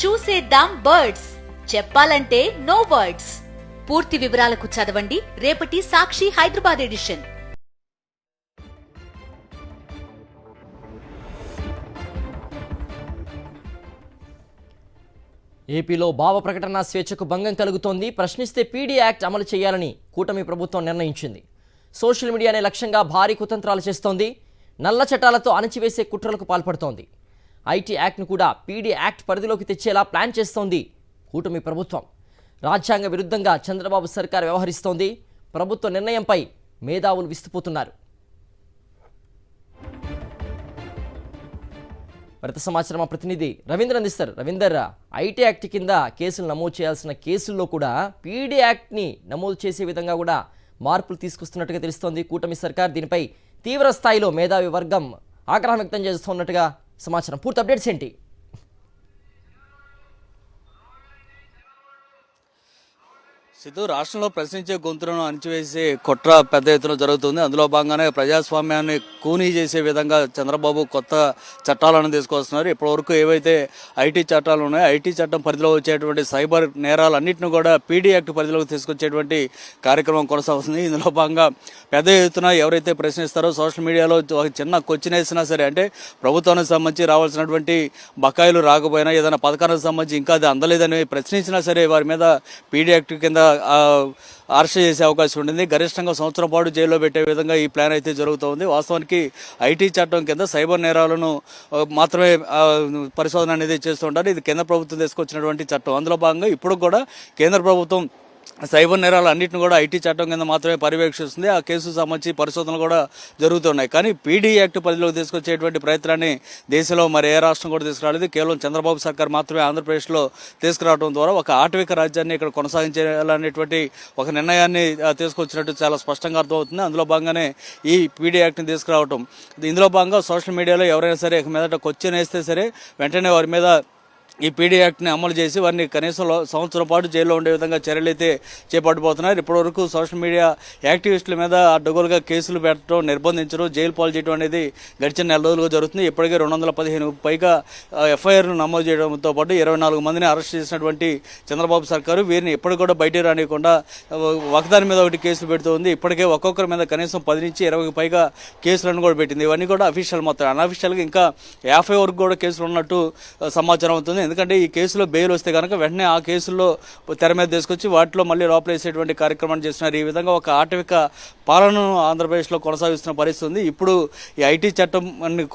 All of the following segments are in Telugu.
చూసేద్దాం బర్డ్స్, చెప్పాలంటే నో వర్డ్స్. పూర్తి వివరాలకు చదవండి రేపటి సాక్షి హైదరాబాద్ ఎడిషన్. ఏపీలో భావ ప్రకటన స్వేచ్ఛకు భంగం కలుగుతోంది. ప్రశ్నిస్తే పీడీ యాక్ట్ అమలు చేయాలని కూటమి ప్రభుత్వం నిర్ణయించింది. సోషల్ మీడియానే లక్ష్యంగా భారీ కుతంత్రాలు చేస్తోంది. నల్ల చట్టాలతో అణచివేసే కుట్రలకు పాల్పడుతోంది. ఐటీ యాక్ట్ను కూడా పీడీ యాక్ట్ పరిధిలోకి తెచ్చేలా ప్లాన్ చేస్తోంది కూటమి ప్రభుత్వం. రాజ్యాంగ విరుద్ధంగా చంద్రబాబు సర్కార్ వ్యవహరిస్తోంది. ప్రభుత్వ నిర్ణయంపై మేధావులు విస్తుపోతున్నారు. మరింత సమాచారం మా ప్రతినిధి రవీంద్ర అందిస్తారు. రవీందర్, ఐటీ యాక్ట్ కింద కేసులు నమోదు చేయాల్సిన కేసుల్లో కూడా పీడీ యాక్ట్ని నమోదు చేసే విధంగా కూడా మార్పులు తీసుకొస్తున్నట్టుగా తెలుస్తోంది కూటమి సర్కార్. దీనిపై తీవ్ర స్థాయిలో మేధావి వర్గం ఆగ్రహం వ్యక్తం చేస్తున్నట్టుగా సమాచారం. పూర్తి అప్డేట్స్ ఏంటి? సిద్ధు, రాష్ట్రంలో ప్రశ్నించే గొంతులను అణచివేసే కుట్ర పెద్ద ఎత్తున జరుగుతుంది. అందులో భాగంగానే ప్రజాస్వామ్యాన్ని కూనీ చేసే విధంగా చంద్రబాబు కొత్త చట్టాలను తీసుకొస్తున్నారు. ఇప్పటివరకు ఏవైతే ఐటీ చట్టాలు ఉన్నాయో ఐటీ చట్టం పరిధిలో వచ్చేటువంటి సైబర్ నేరాలన్నింటినీ కూడా పీడీ యాక్ట్ పరిధిలోకి తీసుకొచ్చేటువంటి కార్యక్రమం కొనసాగుతుంది. ఇందులో భాగంగా పెద్ద ఎత్తున ఎవరైతే ప్రశ్నిస్తారో సోషల్ మీడియాలో ఒక చిన్న క్వశ్చన్ వేసినా సరే, అంటే ప్రభుత్వానికి సంబంధించి రావాల్సినటువంటి బకాయిలు రాకపోయినా ఏదైనా పథకానికి సంబంధించి ఇంకా అది అందలేదని ప్రశ్నించినా సరే వారి మీద పీడీ యాక్ట్ కింద అరెస్ట్ చేసే అవకాశం ఉంటుంది. గరిష్టంగా సంవత్సరం పాటు జైల్లో పెట్టే విధంగా ఈ ప్లాన్ అయితే జరుగుతోంది. వాస్తవానికి ఐటీ చట్టం కింద సైబర్ నేరాలను మాత్రమే పరిశోధన అనేది చేస్తుంటారు. ఇది కేంద్ర ప్రభుత్వం తీసుకొచ్చినటువంటి చట్టం. అందులో భాగంగా ఇప్పుడు కూడా కేంద్ర ప్రభుత్వం సైబర్ నేరాలు అన్నింటిని కూడా ఐటీ చట్టం కింద మాత్రమే పర్యవేక్షిస్తుంది. ఆ కేసుకు సంబంధించి పరిశోధనలు కూడా జరుగుతున్నాయి. కానీ పీడీ యాక్ట్ పరిధిలోకి తీసుకొచ్చేటువంటి ప్రయత్నాన్ని దేశంలో మరి ఏ రాష్ట్రం కూడా తీసుకురాలేదు. కేవలం చంద్రబాబు సర్కార్ మాత్రమే ఆంధ్రప్రదేశ్లో తీసుకురావడం ద్వారా ఒక ఆటవిక రాజ్యాన్ని ఇక్కడ కొనసాగించాలనేటువంటి ఒక నిర్ణయాన్ని తీసుకొచ్చినట్టు చాలా స్పష్టంగా అర్థమవుతుంది. అందులో భాగంగానే ఈ పీడీ యాక్ట్ని తీసుకురావడం. ఇందులో భాగంగా సోషల్ మీడియాలో ఎవరైనా సరే మీదట క్వశ్చన్ వేస్తే సరే వెంటనే వారి మీద ఈ పీడీ యాక్ట్ని అమలు చేసి వారిని కనీసం సంవత్సరం పాటు జైల్లో ఉండే విధంగా చర్యలు అయితే చేపట్టబోతున్నారు. ఇప్పటివరకు సోషల్ మీడియా యాక్టివిస్టుల మీద అడ్డగోలుగా కేసులు పెట్టడం, నిర్బంధించడం, జైలు పాలు చేయడం అనేది గడిచిన నెల రోజులుగా జరుగుతుంది. ఇప్పటికే 215 పైగా ఎఫ్ఐఆర్లు నమోదు చేయడంతో పాటు 24 మందిని అరెస్ట్ చేసినటువంటి చంద్రబాబు సర్కారు వీరిని ఎప్పటికి కూడా బయటికి రానియకుండా ఒకదాని మీద ఒకటి కేసులు పెడుతూ ఉంది. ఇప్పటికే ఒక్కొక్కరి మీద కనీసం 10 నుంచి 20 పైగా కేసులను కూడా పెట్టింది. ఇవన్నీ కూడా అఫీషియల్ మొత్తం. అన్అఫీషియల్గా ఇంకా 50 వరకు కూడా కేసులు ఉన్నట్టు సమాచారం అవుతుంది. ఎందుకంటే ఈ కేసులో బెయిల్ వస్తే కనుక వెంటనే ఆ కేసుల్లో తెర మీద తీసుకొచ్చి వాటిలో మళ్ళీ లోపలేసేటువంటి కార్యక్రమాన్ని చేస్తున్నారు. ఈ విధంగా ఒక ఆటవిక పాలనను ఆంధ్రప్రదేశ్లో కొనసాగిస్తున్న పరిస్థితి ఉంది. ఇప్పుడు ఈ ఐటీ చట్టం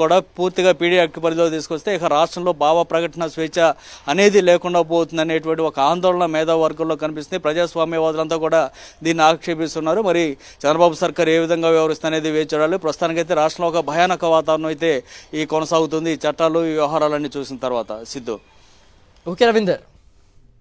కూడా పూర్తిగా పీడీ యాక్ట్ పరిధిలో తీసుకొస్తే ఇక రాష్ట్రంలో భావ ప్రకటన స్వేచ్ఛ అనేది లేకుండా పోతుంది అనేటువంటి ఒక ఆందోళన మేధావర్గంలో కనిపిస్తుంది. ప్రజాస్వామ్యవాదులంతా కూడా దీన్ని ఆక్షేపిస్తున్నారు. మరి చంద్రబాబు సర్కార్ ఏ విధంగా వ్యవహరిస్తుంది వేచి చూడాలి. ప్రస్తుతానికైతే రాష్ట్రంలో ఒక భయానక వాతావరణం అయితే ఈ కొనసాగుతుంది ఈ చట్టాలు ఈ వ్యవహారాలన్నీ చూసిన తర్వాత. సిద్ధు. ఓకే రవీందర్.